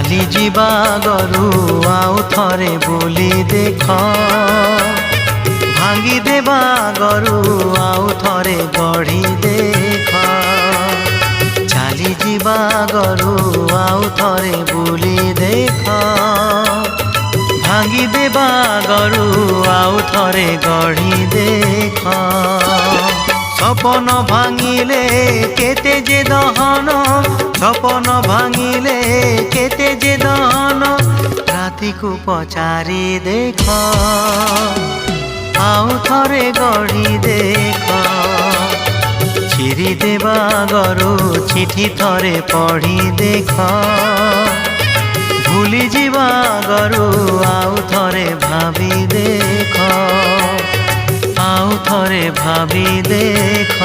ଚାଲି ଯିବା ଗରୁ ଆଉ ଥରେ ବୁଲି ଦେଖ, ଭାଙ୍ଗି ଦେବା ଗରୁ ଆଉ ଥରେ ଗଢ଼ି ଦେଖ। ଚାଲି ଯିବା ଗରୁ ଆଉ ଥରେ ବୁଲି ଦେଖ, ଭାଙ୍ଗି ଦେବା ଗରୁ ଆଉ ଥରେ ଗଢ଼ି ଦେଖ। সপন ভাঙিলে কেতে যে দহন, সপন ভাঙিলে কেতে যে দহন, রাতিকু পচারি দেখ আউ থরে গড়ি দেখ। চিরি দেবা গরু চিঠি থরে পড়ি দেখ, ভুলি ଯିବା গরু আউ থরে ভাবি দেখ, আউ থরে ভাবি দেখ।